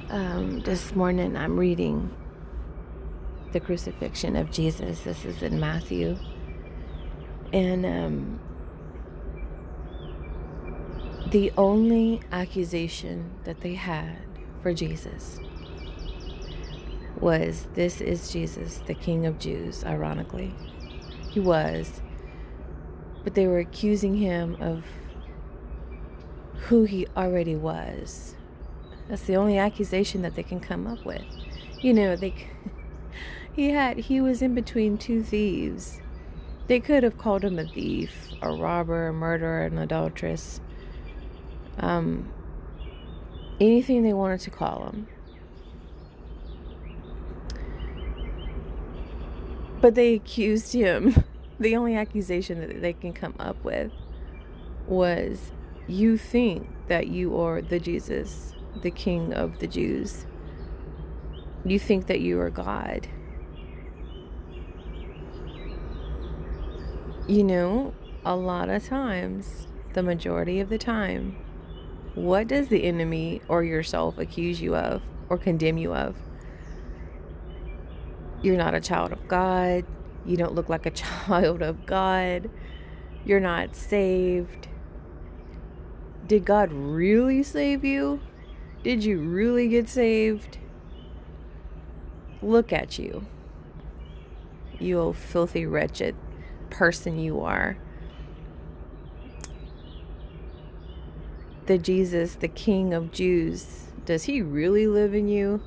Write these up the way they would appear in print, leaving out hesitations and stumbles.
This morning I'm reading the crucifixion of Jesus. This is in Matthew. And the only accusation that they had for Jesus was, "This is Jesus, the King of Jews," ironically. He was. But they were accusing him of who he already was. That's the only accusation that they can come up with. You know, he was in between two thieves. They could have called him a thief, a robber, a murderer, an adulteress. Anything they wanted to call him. But they accused him. The only accusation that they can come up with was, "You think that you are the Jesus, the King of the Jews. You think that you are God." You know, a lot of times, the majority of the time, what does the enemy or yourself accuse you of or condemn you of? You're not a child of God. You don't look like a child of God. You're not saved. Did God really save you? Did you really get saved? Look at you. You old filthy, wretched person you are. The Jesus, the King of Jews, does he really live in you?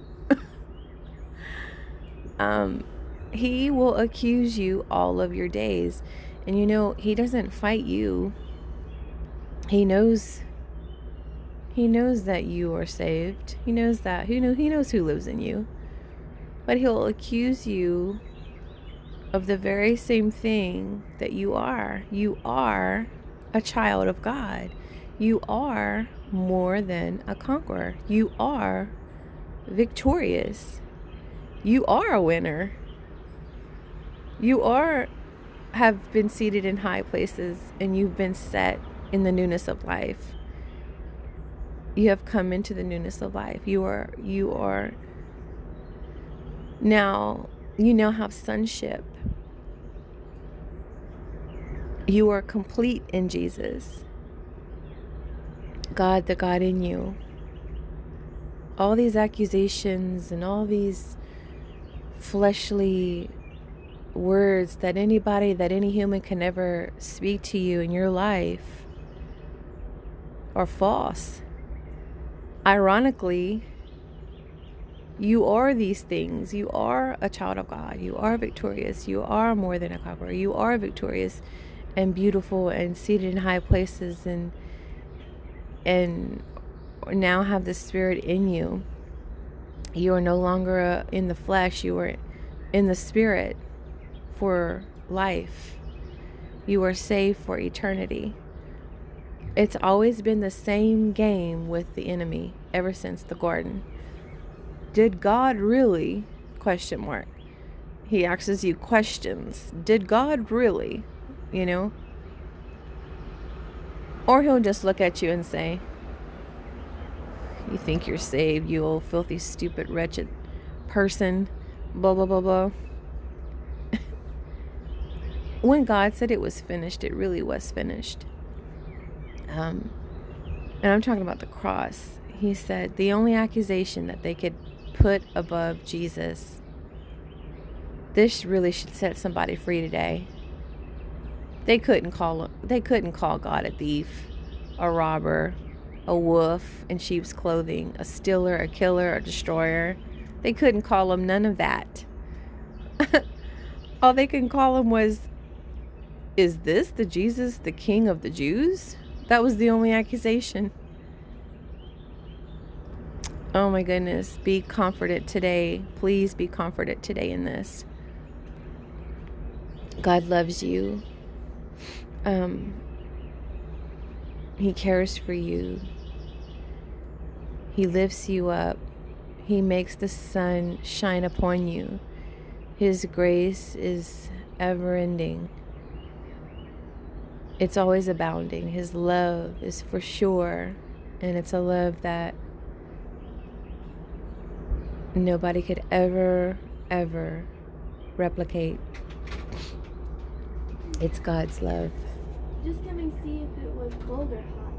He will accuse you all of your days. And you know, he doesn't fight you. He knows that you are saved. He knows that. He knows who lives in you. But he'll accuse you of the very same thing that you are. You are a child of God. You are more than a conqueror. You are victorious. You are a winner. You have been seated in high places, and you've been set in the newness of life. You have come into the newness of life. You are now, you now have sonship. You are complete in Jesus. God, the God in you. All these accusations and all these fleshly words that any human can ever speak to you in your life are false. Ironically, you are these things. You are a child of God. You are victorious. You are more than a conqueror. You are victorious and beautiful and seated in high places and now have the Spirit in you. You are no longer in the flesh. You are in the Spirit for life. You are saved for eternity. It's always been the same game with the enemy ever since the garden. Did God really? ? He asks you questions. Did God really? You know? Or he'll just look at you and say, "You think you're saved, you old filthy, stupid, wretched person, blah, blah, blah, blah." When God said it was finished, it really was finished. And I'm talking about the cross. He said the only accusation that they could put above Jesus, this really should set somebody free today. They couldn't call God a thief, a robber, a wolf in sheep's clothing, a stealer, a killer, a destroyer. They couldn't call him none of that. All they can call him was, "Is this the Jesus, the King of the Jews?" That was the only accusation. Oh my goodness. Be comforted today. Please be comforted today in this. God loves you. He cares for you. He lifts you up. He makes the sun shine upon you. His grace is ever ending. It's always abounding. His love is for sure. And it's a love that nobody could ever, ever replicate. It's God's love. Just come and see if it was cold or hot.